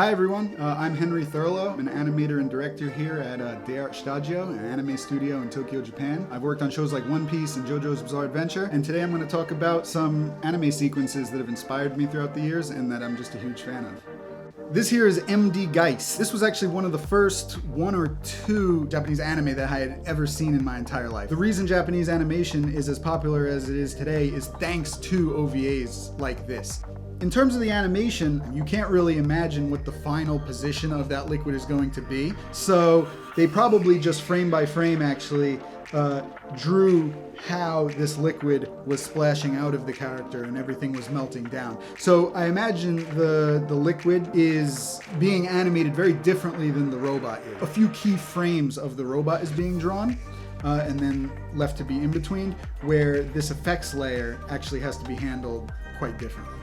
Hi everyone, I'm Henry Thurlow. I'm an animator and director here at De Art Stagio, an anime studio in Tokyo, Japan. I've worked on shows like One Piece and JoJo's Bizarre Adventure, and today I'm going to talk about some anime sequences that have inspired me throughout the years and that I'm just a huge fan of. This here is MD Geist. This was actually one of the first one or two Japanese anime that I had ever seen in my entire life. The reason Japanese animation is as popular as it is today is thanks to OVAs like this. In terms of the animation, you can't really imagine what the final position of that liquid is going to be. So they probably just frame by frame actually drew how this liquid was splashing out of the character and everything was melting down. So I imagine the liquid is being animated very differently than the robot is. A few key frames of the robot is being drawn. And then left to be in between, where this effects layer actually has to be handled quite differently.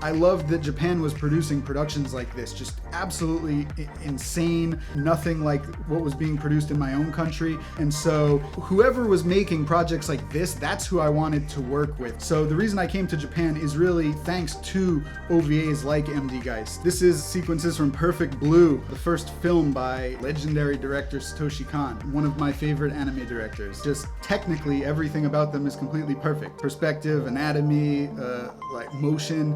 I loved that Japan was producing productions like this, just absolutely insane, nothing like what was being produced in my own country. And so whoever was making projects like this, that's who I wanted to work with. So the reason I came to Japan is really thanks to OVAs like MD Geist. This is sequences from Perfect Blue, the first film by legendary director Satoshi Kon, one of my favorite anime directors. Just technically everything about them is completely perfect. Perspective, anatomy, like motion,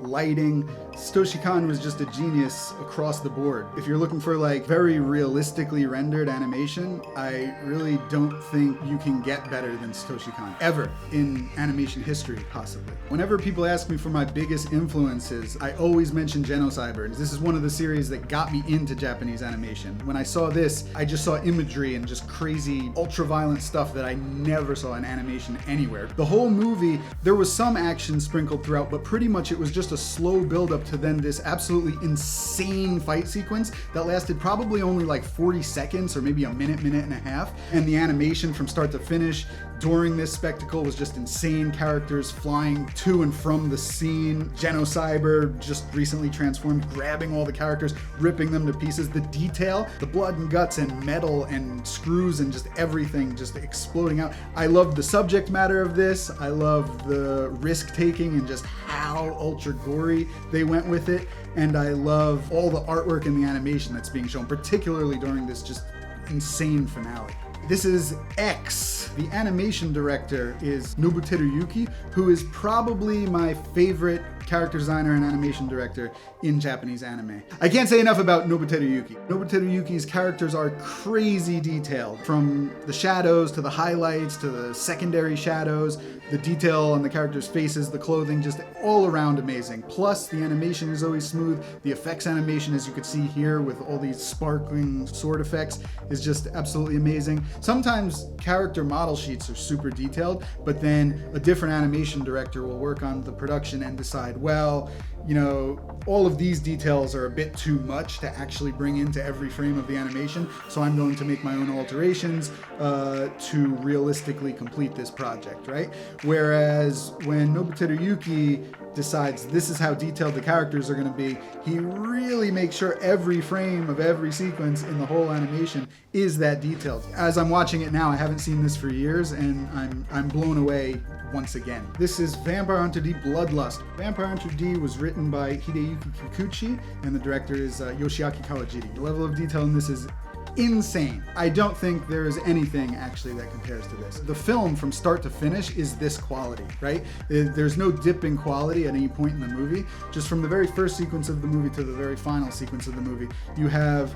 lighting. Satoshi Kon was just a genius across the board. If you're looking for like very realistically rendered animation, I really don't think you can get better than Satoshi Kon, ever, in animation history, possibly. Whenever people ask me for my biggest influences, I always mention Genocyber. This is one of the series that got me into Japanese animation. When I saw this, I just saw imagery and just crazy, ultra-violent stuff that I never saw in animation anywhere. The whole movie, there was some action sprinkled throughout, but pretty much it was just a slow build-up to then this absolutely insane fight sequence that lasted probably only like 40 seconds or maybe a minute and a half. And the animation from start to finish during this spectacle was just insane. Characters flying to and from the scene. Genocyber just recently transformed, grabbing all the characters, ripping them to pieces. The detail, the blood and guts and metal and screws and just everything just exploding out. I love the subject matter of this. I love the risk taking and just how ultra gory they went with it. And I love all the artwork and the animation that's being shown, particularly during this just insane finale. This is X. The animation director is Nobuteru Yuki, who is probably my favorite character designer and animation director in Japanese anime. I can't say enough about Nobuteru Yuki. Nobuteru Yuki's characters are crazy detailed, from the shadows to the highlights to the secondary shadows, the detail on the characters' faces, the clothing, just all around amazing. Plus, the animation is always smooth. The effects animation, as you could see here with all these sparkling sword effects, is just absolutely amazing. Sometimes character model sheets are super detailed, but then a different animation director will work on the production and decide, well, you know, all of these details are a bit too much to actually bring into every frame of the animation, so I'm going to make my own alterations to realistically complete this project, right? Whereas when Nobuteru Yuki decides this is how detailed the characters are going to be, he really makes sure every frame of every sequence in the whole animation is that detailed. As I'm watching it now, I haven't seen this for years, and I'm blown away once again. This is Vampire Hunter D Bloodlust. Vampire Hunter D was written by Hideyuki Kikuchi, and the director is Yoshiaki Kawajiri. The level of detail in this is insane. I don't think there is anything actually that compares to this. The film from start to finish is this quality, right? There's no dip in quality at any point in the movie. Just from the very first sequence of the movie to the very final sequence of the movie, you have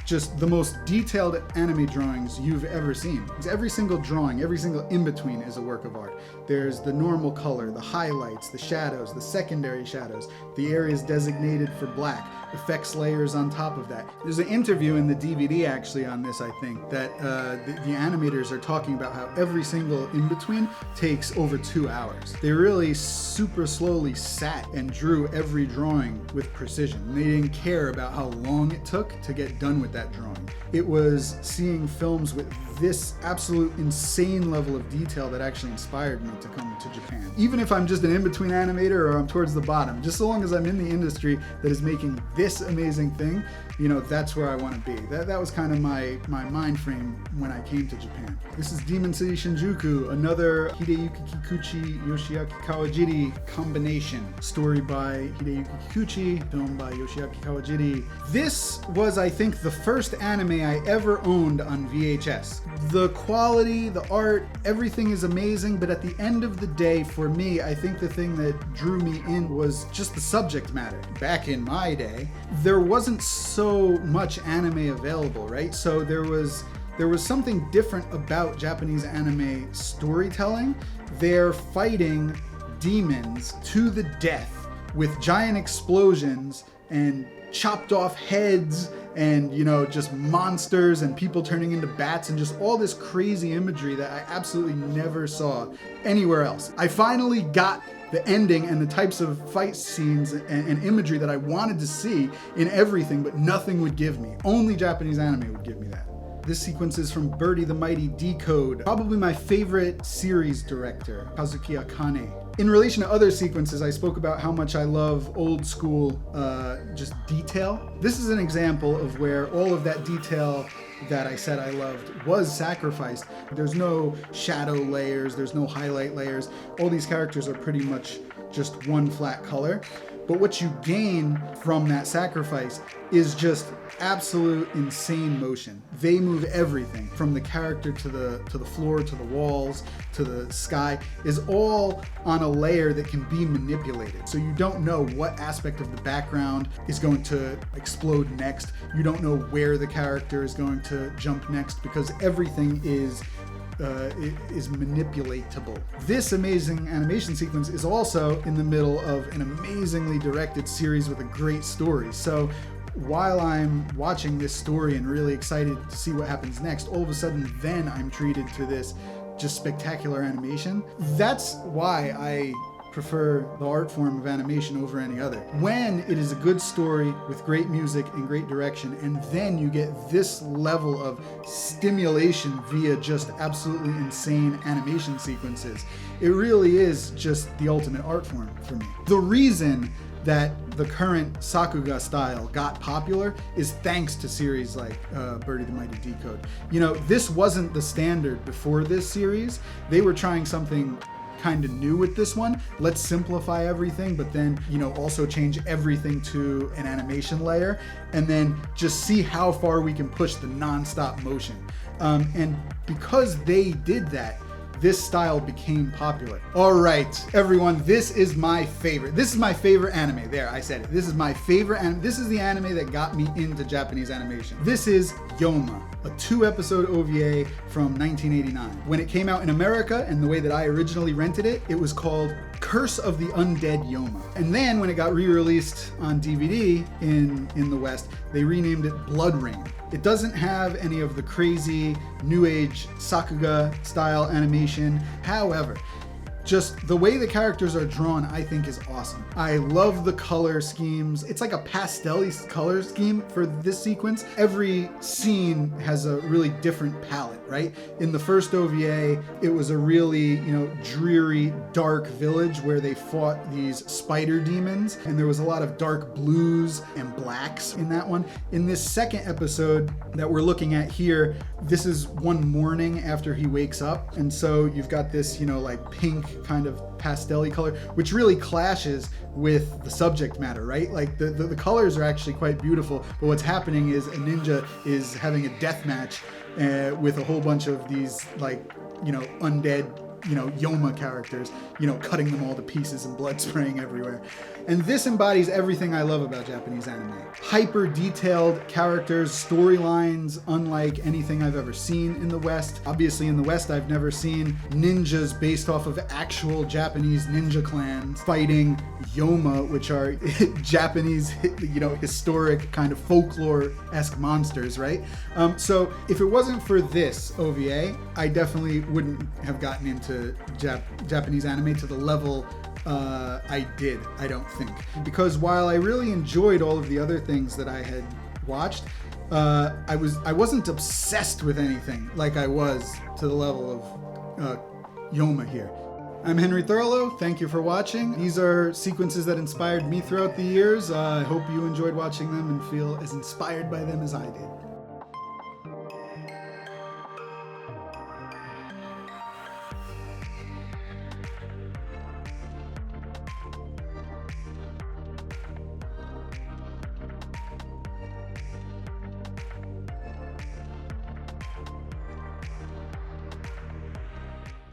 just the most detailed anime drawings you've ever seen. Because every single drawing, every single in-between is a work of art. There's the normal color, the highlights, the shadows, the secondary shadows, the areas designated for black, effects layers on top of that. There's an interview in the DVD actually on this, I think, that the animators are talking about how every single in-between takes over 2 hours. They really super slowly sat and drew every drawing with precision. They didn't care about how long it took to get done with that drawing. It was seeing films with this absolute insane level of detail that actually inspired me to come to Japan. Even if I'm just an in-between animator or I'm towards the bottom, just so long as I'm in the industry that is making this amazing thing, that's where I want to be. That was kind of my mind frame when I came to Japan. This is Demon City Shinjuku, another Hideyuki Kikuchi, Yoshiaki Kawajiri combination. Story by Hideyuki Kikuchi, film by Yoshiaki Kawajiri. This was, I think, the first anime I ever owned on VHS. The quality, the art, everything is amazing, but at the end of the day, for me, I think the thing that drew me in was just the subject matter. Back in my day, there wasn't so much anime available, right? So there was something different about Japanese anime storytelling. They're fighting demons to the death with giant explosions and chopped off heads and, just monsters and people turning into bats and just all this crazy imagery that I absolutely never saw anywhere else. I finally got the ending and the types of fight scenes and imagery that I wanted to see in everything, but nothing would give me. Only Japanese anime would give me that. This sequence is from Birdie the Mighty Decode, probably my favorite series director, Kazuki Akane. In relation to other sequences, I spoke about how much I love old school just detail. This is an example of where all of that detail that I said I loved was sacrificed. There's no shadow layers, there's no highlight layers. All these characters are pretty much just one flat color. But what you gain from that sacrifice is just absolute insane motion. They move everything from the character to the floor, to the walls, to the sky, is all on a layer that can be manipulated. So you don't know what aspect of the background is going to explode next. You don't know where the character is going to jump next, because everything is manipulatable. This amazing animation sequence is also in the middle of an amazingly directed series with a great story. So while I'm watching this story and really excited to see what happens next, all of a sudden then I'm treated to this just spectacular animation. That's why I prefer the art form of animation over any other. When it is a good story with great music and great direction, and then you get this level of stimulation via just absolutely insane animation sequences, it really is just the ultimate art form for me. The reason that the current Sakuga style got popular is thanks to series like Birdie the Mighty Decode. This wasn't the standard before this series. They were trying something kind of new with this one. Let's simplify everything, but then, also change everything to an animation layer, and then just see how far we can push the non-stop motion. And because they did that, this style became popular. All right, everyone, this is my favorite. This is my favorite anime. There, I said it. This is my favorite anime. This is the anime that got me into Japanese animation. This is Yoma, a 2-episode OVA from 1989. When it came out in America, and the way that I originally rented it, it was called Curse of the Undead Yoma. And then when it got re-released on DVD in the West, they renamed it Blood Rain. It doesn't have any of the crazy new age Sakuga style animation. However, just the way the characters are drawn, I think, is awesome. I love the color schemes. It's like a pastel-y color scheme for this sequence. Every scene has a really different palette, right? In the first OVA, it was a really, dreary, dark village where they fought these spider demons, and there was a lot of dark blues and blacks in that one. In this second episode that we're looking at here, this is one morning after he wakes up, and so you've got this, like pink kind of pastel-y color, which really clashes with the subject matter, right? Like the colors are actually quite beautiful, but what's happening is a ninja is having a death match with a whole bunch of these undead Yoma characters, cutting them all to pieces and blood spraying everywhere. And this embodies everything I love about Japanese anime. Hyper detailed characters, storylines unlike anything I've ever seen in the West. Obviously in the West, I've never seen ninjas based off of actual Japanese ninja clans fighting Yoma, which are Japanese, historic kind of folklore-esque monsters, right? So if it wasn't for this OVA, I definitely wouldn't have gotten into Japanese anime to the level I did, I don't think. Because while I really enjoyed all of the other things that I had watched, I wasn't obsessed with anything like I was to the level of Yoma here. I'm Henry Thurlow. Thank you for watching. These are sequences that inspired me throughout the years. I hope you enjoyed watching them and feel as inspired by them as I did.